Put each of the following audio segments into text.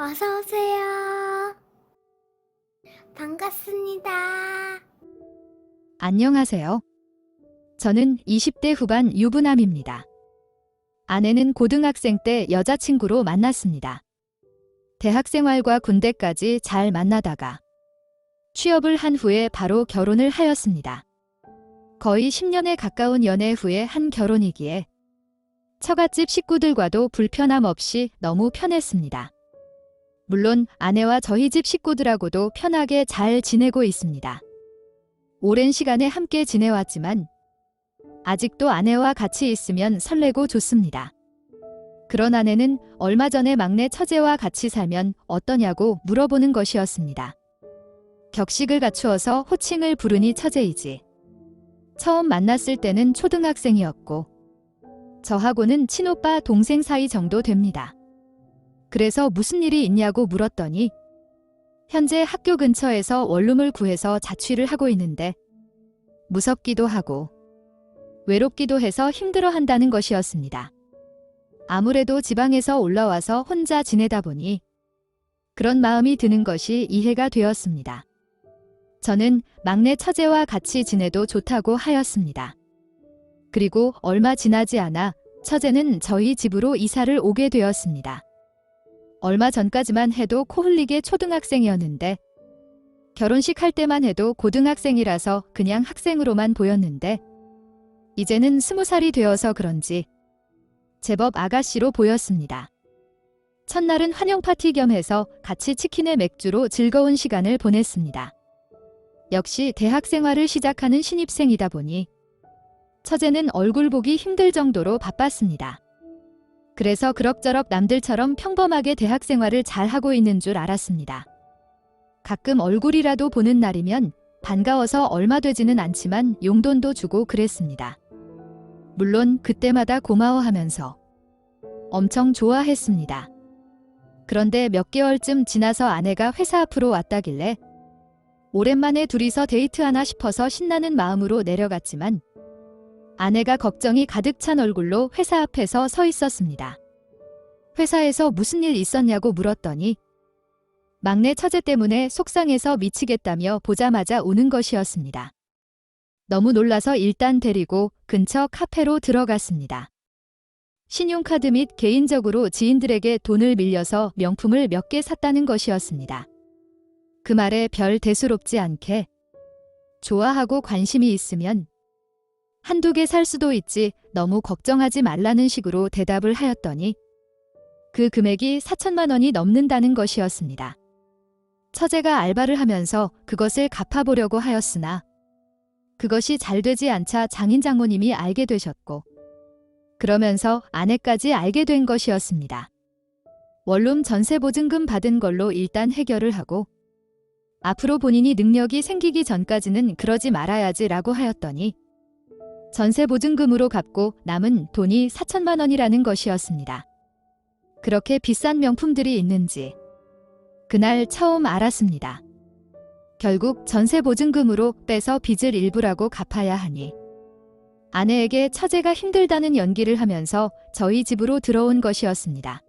어서 오세요. 반갑습니다. 안녕하세요. 저는 20대 후반 유부남입니다. 아내는 고등학생 때 여자친구로 만났습니다. 대학 생활과 군대까지 잘 만나다가 취업을 한 후에 바로 결혼을 하였습니다. 거의 10년에 가까운 연애 후에 한 결혼이기에 처갓집 식구들과도 불편함 없이 너무 편했습니다. 물론 아내와 저희 집 식구들하고도 편하게 잘 지내고 있습니다. 오랜 시간에 함께 지내왔지만 아직도 아내와 같이 있으면 설레고 좋습니다. 그런 아내는 얼마 전에 막내 처제와 같이 살면 어떠냐고 물어보는 것이었습니다. 격식을 갖추어서 호칭을 부르니 처제이지. 처음 만났을 때는 초등학생이었고 저하고는 친오빠 동생 사이 정도 됩니다. 그래서 무슨 일이 있냐고 물었더니 현재 학교 근처에서 원룸을 구해서 자취를 하고 있는데 무섭기도 하고 외롭기도 해서 힘들어한다는 것이었습니다. 아무래도 지방에서 올라와서 혼자 지내다 보니 그런 마음이 드는 것이 이해가 되었습니다. 저는 막내 처제와 같이 지내도 좋다고 하였습니다. 그리고 얼마 지나지 않아 처제는 저희 집으로 이사를 오게 되었습니다. 얼마 전까지만 해도 코 흘리게 초등학생이었는데 결혼식 할 때만 해도 고등학생이라서 그냥 학생으로만 보였는데 이제는 20살이 되어서 그런지 제법 아가씨로 보였습니다. 첫날은 환영 파티 겸 해서 같이 치킨에 맥주로 즐거운 시간을 보냈습니다. 역시 대학 생활을 시작하는 신입생이다 보니 처제는 얼굴 보기 힘들 정도로 바빴습니다. 그래서 그럭저럭 남들처럼 평범하게 대학 생활을 잘하고 있는 줄 알았습니다. 가끔 얼굴이라도 보는 날이면 반가워서 얼마 되지는 않지만 용돈도 주고 그랬습니다. 물론 그때마다 고마워하면서 엄청 좋아했습니다. 그런데 몇 개월쯤 지나서 아내가 회사 앞으로 왔다길래 오랜만에 둘이서 데이트하나 싶어서 신나는 마음으로 내려갔지만 아내가 걱정이 가득 찬 얼굴로 회사 앞에서 서 있었습니다. 회사에서 무슨 일 있었냐고 물었더니 막내 처제 때문에 속상해서 미치겠다며 보자마자 우는 것이었습니다. 너무 놀라서 일단 데리고 근처 카페로 들어갔습니다. 신용카드 및 개인적으로 지인들에게 돈을 빌려서 명품을 몇 개 샀다는 것이었습니다. 그 말에 별 대수롭지 않게 좋아하고 관심이 있으면 한두 개 살 수도 있지 너무 걱정하지 말라는 식으로 대답을 하였더니 그 금액이 4천만 원이 넘는다는 것이었습니다. 처제가 알바를 하면서 그것을 갚아보려고 하였으나 그것이 잘 되지 않자 장인 장모님이 알게 되셨고 그러면서 아내까지 알게 된 것이었습니다. 원룸 전세 보증금 받은 걸로 일단 해결을 하고 앞으로 본인이 능력이 생기기 전까지는 그러지 말아야지라고 하였더니 전세 보증금으로 갚고 남은 돈이 4천만 원이라는 것이었습니다. 그렇게 비싼 명품들이 있는지 그날 처음 알았습니다. 결국 전세 보증금으로 빼서 빚을 일부라고 갚아야 하니 아내에게 처제가 힘들다는 연기를 하면서 저희 집으로 들어온 것이었습니다.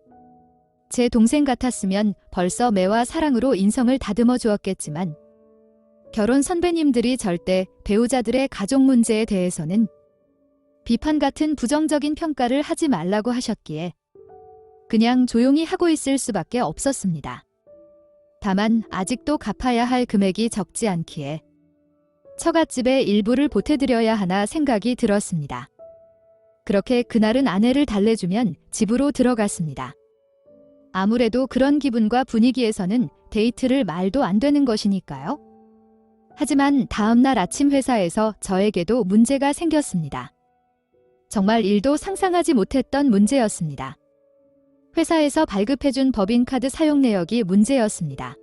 제 동생 같았으면 벌써 매와 사랑으로 인성을 다듬어 주었겠지만 결혼 선배님들이 절대 배우자들의 가족 문제에 대해서는 비판 같은 부정적인 평가를 하지 말라고 하셨기에 그냥 조용히 하고 있을 수밖에 없었습니다. 다만 아직도 갚아야 할 금액이 적지 않기에 처갓집에 일부를 보태드려야 하나 생각이 들었습니다. 그렇게 그날은 아내를 달래주면 집으로 들어갔습니다. 아무래도 그런 기분과 분위기에서는 데이트를 말도 안 되는 것이니까요. 하지만 다음날 아침 회사에서 저에게도 문제가 생겼습니다. 정말 일도 상상하지 못했던 문제였습니다. 회사에서 발급해준 법인카드 사용 내역이 문제였습니다.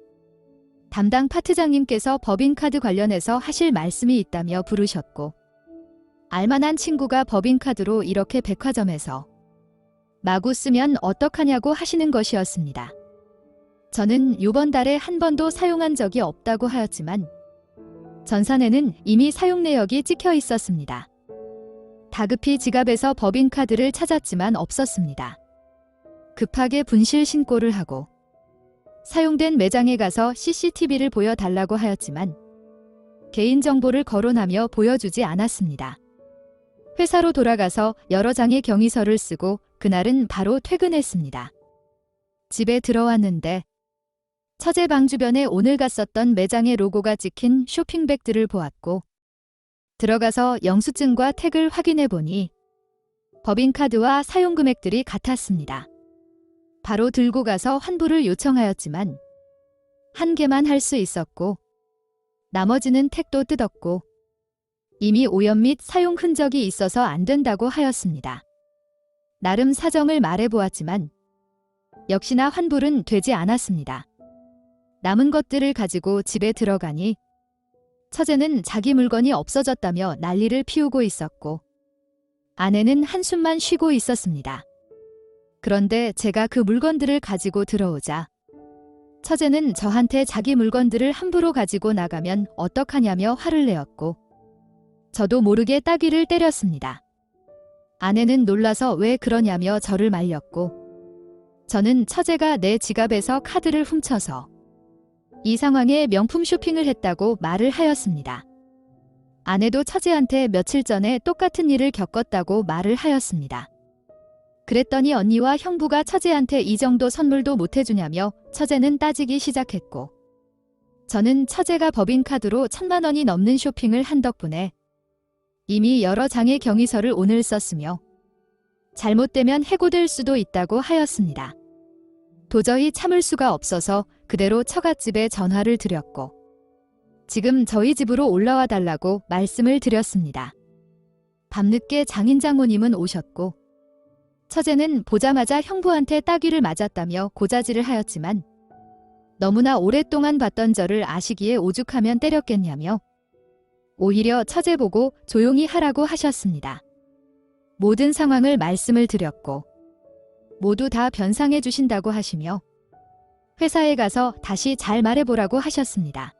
담당 파트장님께서 법인카드 관련해서 하실 말씀이 있다며 부르셨고 알만한 친구가 법인카드로 이렇게 백화점에서 마구 쓰면 어떡하냐고 하시는 것이었습니다. 저는 요번 달에 한 번도 사용한 적이 없다고 하였지만 전산에는 이미 사용 내역이 찍혀 있었습니다. 다급히 지갑에서 법인카드를 찾았지만 없었습니다. 급하게 분실 신고를 하고 사용된 매장에 가서 CCTV를 보여달라고 하였지만 개인정보를 거론하며 보여주지 않았습니다. 회사로 돌아가서 여러 장의 경위서를 쓰고 그날은 바로 퇴근했습니다. 집에 들어왔는데 처제 방 주변에 오늘 갔었던 매장의 로고가 찍힌 쇼핑백들을 보았고 들어가서 영수증과 택을 확인해 보니 법인카드와 사용금액들이 같았습니다. 바로 들고 가서 환불을 요청하였지만 한 개만 할 수 있었고 나머지는 택도 뜯었고 이미 오염 및 사용 흔적이 있어서 안 된다고 하였습니다. 나름 사정을 말해보았지만 역시나 환불은 되지 않았습니다. 남은 것들을 가지고 집에 들어가니 처제는 자기 물건이 없어졌다며 난리를 피우고 있었고 아내는 한숨만 쉬고 있었습니다. 그런데 제가 그 물건들을 가지고 들어오자 처제는 저한테 자기 물건들을 함부로 가지고 나가면 어떡하냐며 화를 내었고 저도 모르게 따귀를 때렸습니다. 아내는 놀라서 왜 그러냐며 저를 말렸고 저는 처제가 내 지갑에서 카드를 훔쳐서 이 상황에 명품 쇼핑을 했다고 말을 하였습니다. 아내도 처제한테 며칠 전에 똑같은 일을 겪었다고 말을 하였습니다. 그랬더니 언니와 형부가 처제한테 이 정도 선물도 못 해주냐며 처제는 따지기 시작했고 저는 처제가 법인카드로 1,000만 원이 넘는 쇼핑을 한 덕분에 이미 여러 장의 경위서를 오늘 썼으며 잘못되면 해고될 수도 있다고 하였습니다. 도저히 참을 수가 없어서 그대로 처갓집에 전화를 드렸고 지금 저희 집으로 올라와 달라고 말씀을 드렸습니다. 밤늦게 장인장모님은 오셨고 처제는 보자마자 형부한테 따귀를 맞았다며 고자질을 하였지만 너무나 오랫동안 봤던 저를 아시기에 오죽하면 때렸겠냐며 오히려 처제 보고 조용히 하라고 하셨습니다. 모든 상황을 말씀을 드렸고 모두 다 변상해 주신다고 하시며 회사에 가서 다시 잘 말해보라고 하셨습니다.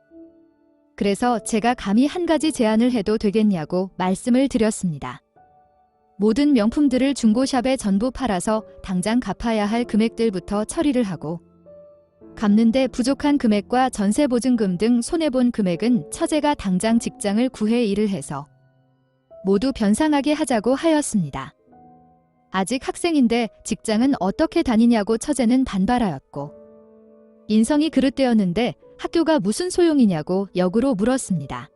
그래서 제가 감히 한 가지 제안을 해도 되겠냐고 말씀을 드렸습니다. 모든 명품들을 중고샵에 전부 팔아서 당장 갚아야 할 금액들부터 처리를 하고 갚는데 부족한 금액과 전세보증금 등 손해본 금액은 처제가 당장 직장을 구해 일을 해서 모두 변상하게 하자고 하였습니다. 아직 학생인데 직장은 어떻게 다니냐고 처제는 반발하였고 인성이 그릇되었는데 학교가 무슨 소용이냐고 역으로 물었습니다.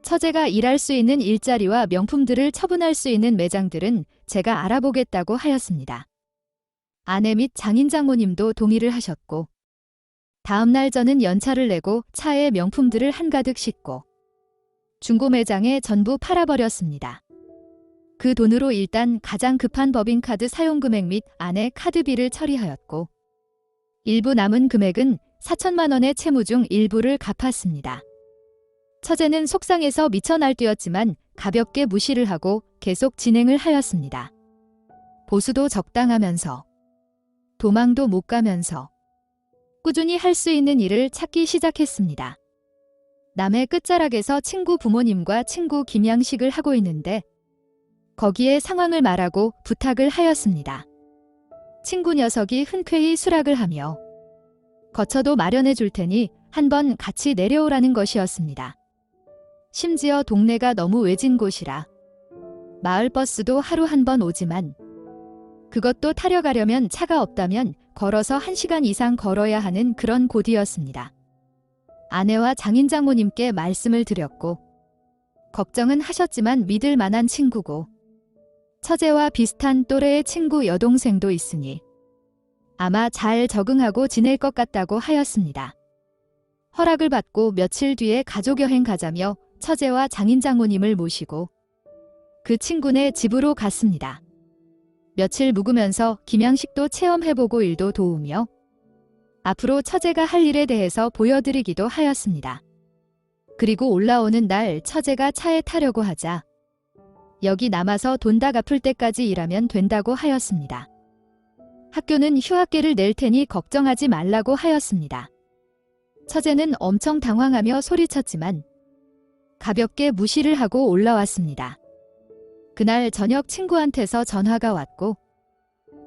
처제가 일할 수 있는 일자리와 명품들을 처분할 수 있는 매장들은 제가 알아보겠다고 하였습니다. 아내 및 장인장모님도 동의를 하셨고 다음날 저는 연차를 내고 차에 명품들을 한가득 싣고 중고 매장에 전부 팔아버렸습니다. 그 돈으로 일단 가장 급한 법인카드 사용금액 및 아내 카드비를 처리하였고 일부 남은 금액은 4천만 원의 채무 중 일부를 갚았습니다. 처제는 속상해서 미쳐 날뛰었지만 가볍게 무시를 하고 계속 진행을 하였습니다. 보수도 적당하면서 도망도 못 가면서 꾸준히 할 수 있는 일을 찾기 시작했습니다. 남해 끝자락에서 친구 부모님과 친구 김양식을 하고 있는데 거기에 상황을 말하고 부탁을 하였습니다. 친구 녀석이 흔쾌히 수락을 하며 거처도 마련해 줄 테니 한번 같이 내려오라는 것이었습니다. 심지어 동네가 너무 외진 곳이라 마을버스도 하루 한 번 오지만 그것도 타려 가려면 차가 없다면 걸어서 1시간 이상 걸어야 하는 그런 곳이었습니다. 아내와 장인장모님께 말씀을 드렸고 걱정은 하셨지만 믿을 만한 친구고 처제와 비슷한 또래의 친구 여동생도 있으니 아마 잘 적응하고 지낼 것 같다고 하였습니다. 허락을 받고 며칠 뒤에 가족여행 가자며 처제와 장인장모님을 모시고 그 친구네 집으로 갔습니다. 며칠 묵으면서 김양식도 체험해보고 일도 도우며 앞으로 처제가 할 일에 대해서 보여드리기도 하였습니다. 그리고 올라오는 날 처제가 차에 타려고 하자 여기 남아서 돈 다 갚을 때까지 일하면 된다고 하였습니다. 학교는 휴학계를 낼 테니 걱정하지 말라고 하였습니다. 처제는 엄청 당황하며 소리쳤지만 가볍게 무시를 하고 올라왔습니다. 그날 저녁 친구한테서 전화가 왔고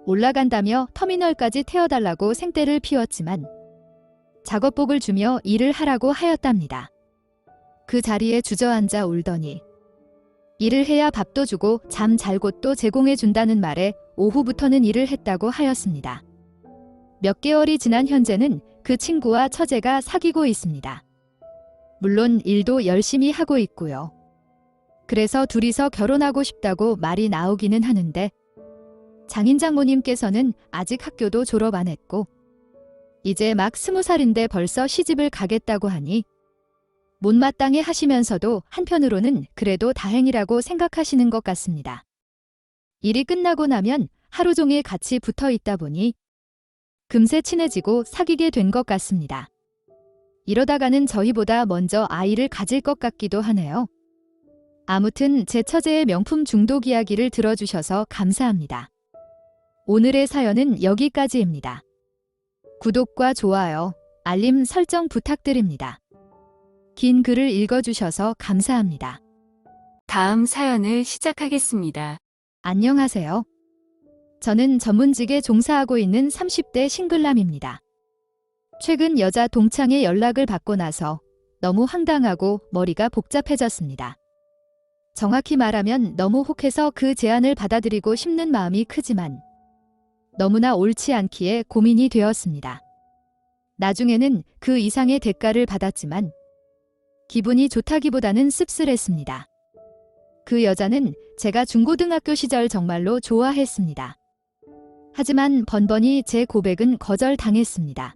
올라간다며 터미널까지 태워달라고 생떼를 피웠지만 작업복을 주며 일을 하라고 하였답니다. 그 자리에 주저앉아 울더니 일을 해야 밥도 주고 잠 잘 곳도 제공해 준다는 말에 오후부터는 일을 했다고 하였습니다. 몇 개월이 지난 현재는 그 친구와 처제가 사귀고 있습니다. 물론 일도 열심히 하고 있고요. 그래서 둘이서 결혼하고 싶다고 말이 나오기는 하는데 장인 장모님께서는 아직 학교도 졸업 안 했고 이제 막 20살인데 벌써 시집을 가겠다고 하니 못마땅해 하시면서도 한편으로는 그래도 다행이라고 생각하시는 것 같습니다. 일이 끝나고 나면 하루 종일 같이 붙어 있다 보니 금세 친해지고 사귀게 된 것 같습니다. 이러다가는 저희보다 먼저 아이를 가질 것 같기도 하네요. 아무튼 제 처제의 명품 중독 이야기를 들어주셔서 감사합니다. 오늘의 사연은 여기까지입니다. 구독과 좋아요, 알림 설정 부탁드립니다. 긴 글을 읽어주셔서 감사합니다. 다음 사연을 시작하겠습니다. 안녕하세요. 저는 전문직에 종사하고 있는 30대 싱글남입니다. 최근 여자 동창의 연락을 받고 나서 너무 황당하고 머리가 복잡해졌습니다. 정확히 말하면 너무 혹해서 그 제안을 받아들이고 싶는 마음이 크지만 너무나 옳지 않기에 고민이 되었습니다. 나중에는 그 이상의 대가를 받았지만 기분이 좋다기보다는 씁쓸했습니다. 그 여자는 제가 중고등학교 시절 정말로 좋아했습니다. 하지만 번번이 제 고백은 거절당했습니다.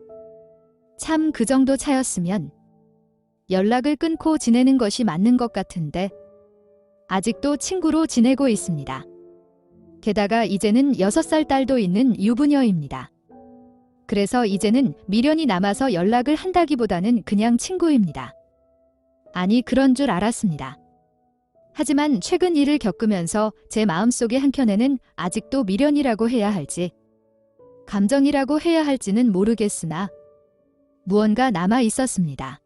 참 그 정도 차였으면 연락을 끊고 지내는 것이 맞는 것 같은데 아직도 친구로 지내고 있습니다. 게다가 이제는 6살 딸도 있는 유부녀입니다. 그래서 이제는 미련이 남아서 연락을 한다기보다는 그냥 친구입니다. 아니, 그런 줄 알았습니다. 하지만 최근 일을 겪으면서 제 마음속의 한켠에는 아직도 미련이라고 해야 할지 감정이라고 해야 할지는 모르겠으나 무언가 남아 있었습니다.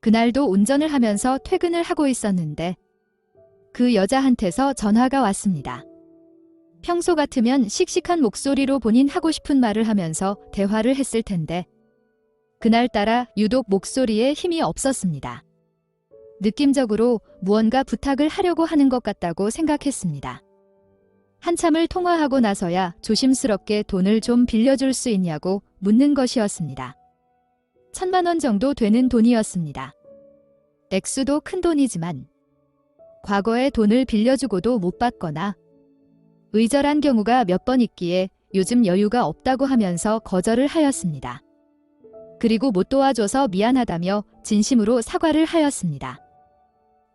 그날도 운전을 하면서 퇴근을 하고 있었는데 그 여자한테서 전화가 왔습니다. 평소 같으면 씩씩한 목소리로 본인 하고 싶은 말을 하면서 대화를 했을 텐데 그날따라 유독 목소리에 힘이 없었습니다. 느낌적으로 무언가 부탁을 하려고 하는 것 같다고 생각했습니다. 한참을 통화하고 나서야 조심스럽게 돈을 좀 빌려줄 수 있냐고 묻는 것이었습니다. 1,000만 원 정도 되는 돈이었습니다. 액수도 큰 돈이지만 과거에 돈을 빌려주고도 못 받거나 의절한 경우가 몇 번 있기에 요즘 여유가 없다고 하면서 거절을 하였습니다. 그리고 못 도와줘서 미안하다며 진심으로 사과를 하였습니다.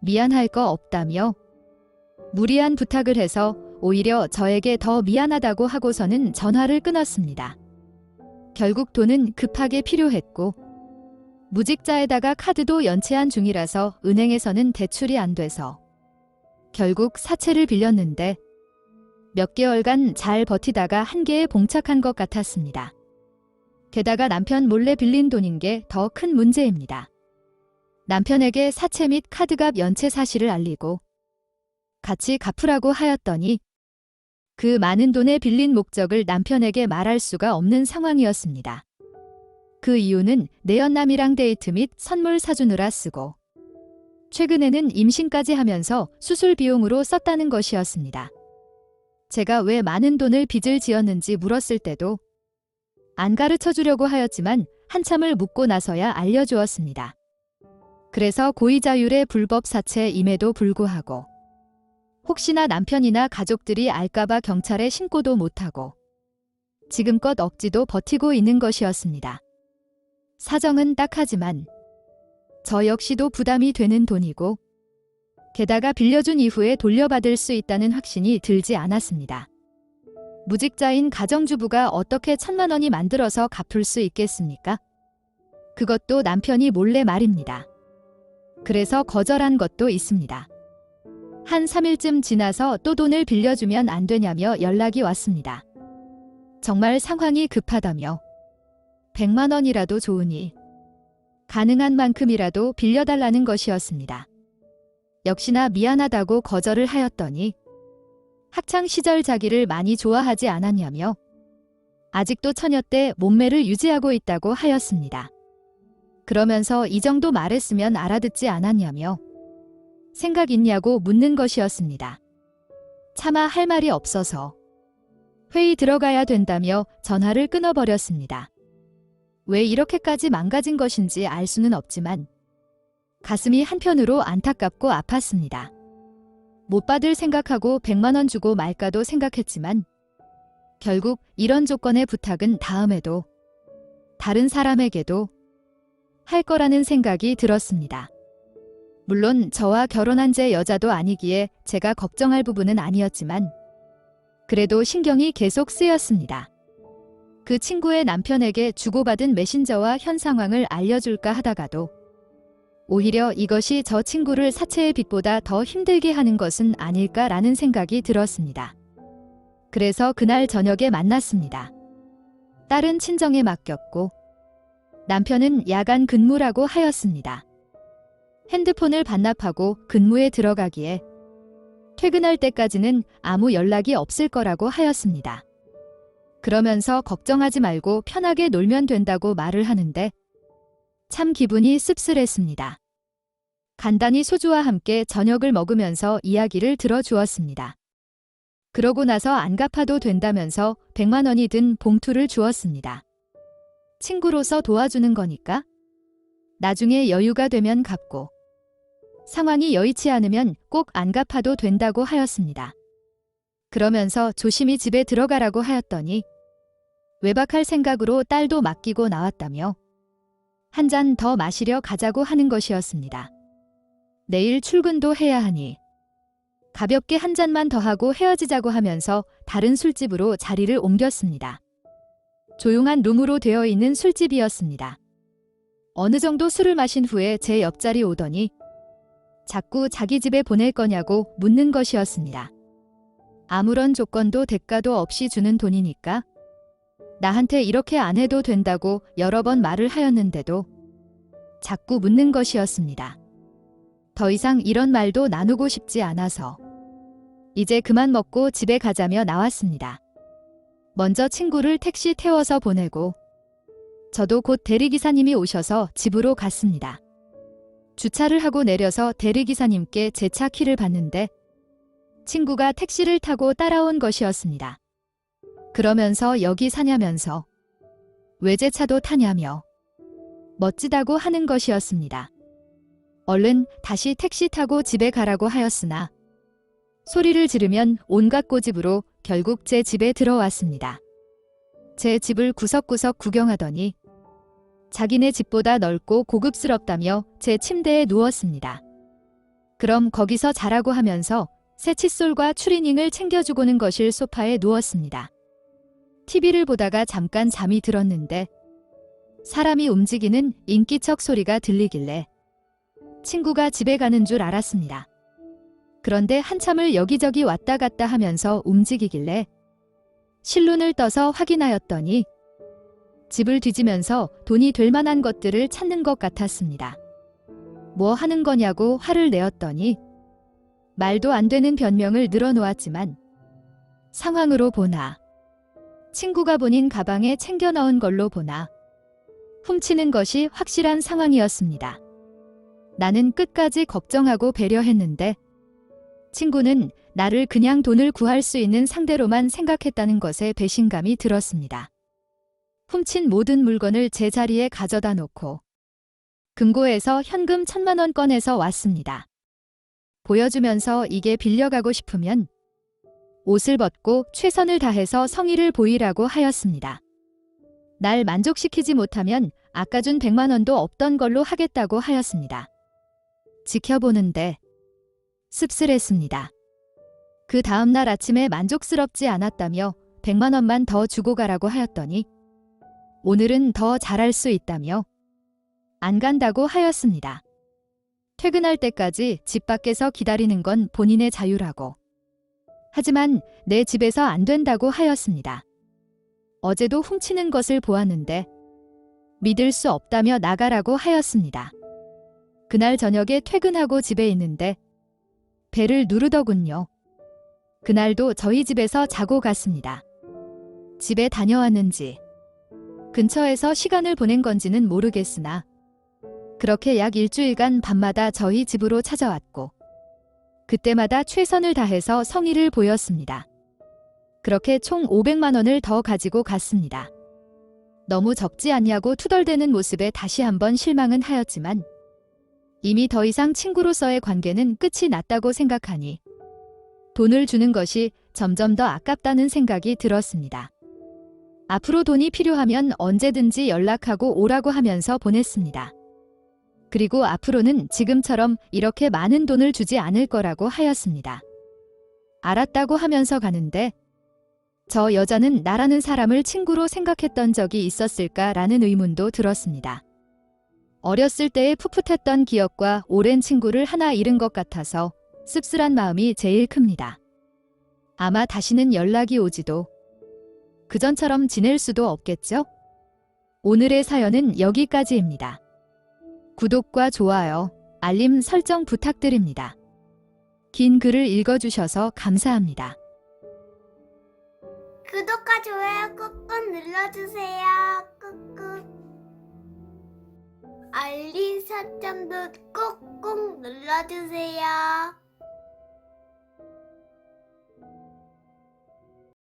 미안할 거 없다며 무리한 부탁을 해서 오히려 저에게 더 미안하다고 하고서는 전화를 끊었습니다. 결국 돈은 급하게 필요했고 무직자에다가 카드도 연체한 중이라서 은행에서는 대출이 안 돼서 결국 사채를 빌렸는데 몇 개월간 잘 버티다가 한계에 봉착한 것 같았습니다. 게다가 남편 몰래 빌린 돈인 게 더 큰 문제입니다. 남편에게 사채 및 카드값 연체 사실을 알리고 같이 갚으라고 하였더니 그 많은 돈에 빌린 목적을 남편에게 말할 수가 없는 상황이었습니다. 그 이유는 내연남이랑 데이트 및 선물 사주느라 쓰고 최근에는 임신까지 하면서 수술 비용으로 썼다는 것이었습니다. 제가 왜 많은 돈을 빚을 지었는지 물었을 때도 안 가르쳐 주려고 하였지만 한참을 묻고 나서야 알려주었습니다. 그래서 고의자율의 불법 사채임에도 불구하고 혹시나 남편이나 가족들이 알까봐 경찰에 신고도 못하고 지금껏 억지도 버티고 있는 것이었습니다. 사정은 딱하지만 저 역시도 부담이 되는 돈이고 게다가 빌려준 이후에 돌려받을 수 있다는 확신이 들지 않았습니다. 무직자인 가정주부가 어떻게 1,000만 원이 만들어서 갚을 수 있겠습니까? 그것도 남편이 몰래 말입니다. 그래서 거절한 것도 있습니다. 한 3일쯤 지나서 또 돈을 빌려주면 안 되냐며 연락이 왔습니다. 정말 상황이 급하다며 100만 원이라도 좋으니 가능한 만큼이라도 빌려달라는 것이었습니다. 역시나 미안하다고 거절을 하였더니 학창시절 자기를 많이 좋아하지 않았냐며 아직도 처녀 때 몸매를 유지하고 있다고 하였습니다. 그러면서 이 정도 말했으면 알아듣지 않았냐며 생각 있냐고 묻는 것이었습니다. 차마 할 말이 없어서 회의 들어가야 된다며 전화를 끊어버렸습니다. 왜 이렇게까지 망가진 것인지 알 수는 없지만 가슴이 한편으로 안타깝고 아팠습니다. 못 받을 생각하고 100만 원 주고 말까도 생각했지만 결국 이런 조건의 부탁은 다음에도 다른 사람에게도 할 거라는 생각이 들었습니다. 물론 저와 결혼한 제 여자도 아니기에 제가 걱정할 부분은 아니었지만 그래도 신경이 계속 쓰였습니다. 그 친구의 남편에게 주고받은 메신저와 현 상황을 알려줄까 하다가도 오히려 이것이 저 친구를 사채의 빚보다 더 힘들게 하는 것은 아닐까라는 생각이 들었습니다. 그래서 그날 저녁에 만났습니다. 딸은 친정에 맡겼고 남편은 야간 근무라고 하였습니다. 핸드폰을 반납하고 근무에 들어가기에 퇴근할 때까지는 아무 연락이 없을 거라고 하였습니다. 그러면서 걱정하지 말고 편하게 놀면 된다고 말을 하는데 참 기분이 씁쓸했습니다. 간단히 소주와 함께 저녁을 먹으면서 이야기를 들어주었습니다. 그러고 나서 안 갚아도 된다면서 100만 원이 든 봉투를 주었습니다. 친구로서 도와주는 거니까 나중에 여유가 되면 갚고 상황이 여의치 않으면 꼭 안 갚아도 된다고 하였습니다. 그러면서 조심히 집에 들어가라고 하였더니 외박할 생각으로 딸도 맡기고 나왔다며 한 잔 더 마시려 가자고 하는 것이었습니다. 내일 출근도 해야 하니 가볍게 한 잔만 더 하고 헤어지자고 하면서 다른 술집으로 자리를 옮겼습니다. 조용한 룸으로 되어 있는 술집이었습니다. 어느 정도 술을 마신 후에 제 옆자리 오더니 자꾸 자기 집에 보낼 거냐고 묻는 것이었습니다. 아무런 조건도 대가도 없이 주는 돈이니까 나한테 이렇게 안 해도 된다고 여러 번 말을 하였는데도 자꾸 묻는 것이었습니다. 더 이상 이런 말도 나누고 싶지 않아서 이제 그만 먹고 집에 가자며 나왔습니다. 먼저 친구를 택시 태워서 보내고 저도 곧 대리기사님이 오셔서 집으로 갔습니다. 주차를 하고 내려서 대리기사님께 제 차 키를 받는데 친구가 택시를 타고 따라온 것이었습니다. 그러면서 여기 사냐면서 외제차도 타냐며 멋지다고 하는 것이었습니다. 얼른 다시 택시 타고 집에 가라고 하였으나 소리를 지르면 온갖 고집으로 결국 제 집에 들어왔습니다. 제 집을 구석구석 구경하더니 자기네 집보다 넓고 고급스럽다며 제 침대에 누웠습니다. 그럼 거기서 자라고 하면서 새 칫솔과 추리닝을 챙겨주고는 거실 소파에 누웠습니다. TV를 보다가 잠깐 잠이 들었는데 사람이 움직이는 인기척 소리가 들리길래 친구가 집에 가는 줄 알았습니다. 그런데 한참을 여기저기 왔다 갔다 하면서 움직이길래 실눈을 떠서 확인하였더니 집을 뒤지면서 돈이 될 만한 것들을 찾는 것 같았습니다. 뭐 하는 거냐고 화를 내었더니 말도 안 되는 변명을 늘어놓았지만 상황으로 보나 친구가 본인 가방에 챙겨 넣은 걸로 보나 훔치는 것이 확실한 상황이었습니다. 나는 끝까지 걱정하고 배려했는데 친구는 나를 그냥 돈을 구할 수 있는 상대로만 생각했다는 것에 배신감이 들었습니다. 훔친 모든 물건을 제 자리에 가져다 놓고 금고에서 현금 1,000만 원 꺼내서 왔습니다. 보여주면서 이게 빌려가고 싶으면 옷을 벗고 최선을 다해서 성의를 보이라고 하였습니다. 날 만족시키지 못하면 아까 준 100만 원도 없던 걸로 하겠다고 하였습니다. 지켜보는데 씁쓸했습니다. 그 다음날 아침에 만족스럽지 않았다며 100만 원만 더 주고 가라고 하였더니 오늘은 더 잘할 수 있다며 안 간다고 하였습니다. 퇴근할 때까지 집 밖에서 기다리는 건 본인의 자유라고. 하지만 내 집에서 안 된다고 하였습니다. 어제도 훔치는 것을 보았는데 믿을 수 없다며 나가라고 하였습니다. 그날 저녁에 퇴근하고 집에 있는데 배를 누르더군요. 그날도 저희 집에서 자고 갔습니다. 집에 다녀왔는지 근처에서 시간을 보낸 건지는 모르겠으나 그렇게 약 일주일간 밤마다 저희 집으로 찾아왔고, 그때마다 최선을 다해서 성의를 보였습니다. 그렇게 총 500만 원을 더 가지고 갔습니다. 너무 적지 않냐고 투덜대는 모습에 다시 한번 실망은 하였지만, 이미 더 이상 친구로서의 관계는 끝이 났다고 생각하니 돈을 주는 것이 점점 더 아깝다는 생각이 들었습니다. 앞으로 돈이 필요하면 언제든지 연락하고 오라고 하면서 보냈습니다. 그리고 앞으로는 지금처럼 이렇게 많은 돈을 주지 않을 거라고 하였습니다. 알았다고 하면서 가는데 저 여자는 나라는 사람을 친구로 생각했던 적이 있었을까라는 의문도 들었습니다. 어렸을 때의 풋풋했던 기억과 오랜 친구를 하나 잃은 것 같아서 씁쓸한 마음이 제일 큽니다. 아마 다시는 연락이 오지도 그전처럼 지낼 수도 없겠죠? 오늘의 사연은 여기까지입니다. 구독과 좋아요, 알림 설정 부탁드립니다. 긴 글을 읽어주셔서 감사합니다. 구독과 좋아요 꾹꾹 눌러주세요. 꾹꾹. 알림 설정도 꾹꾹 눌러주세요.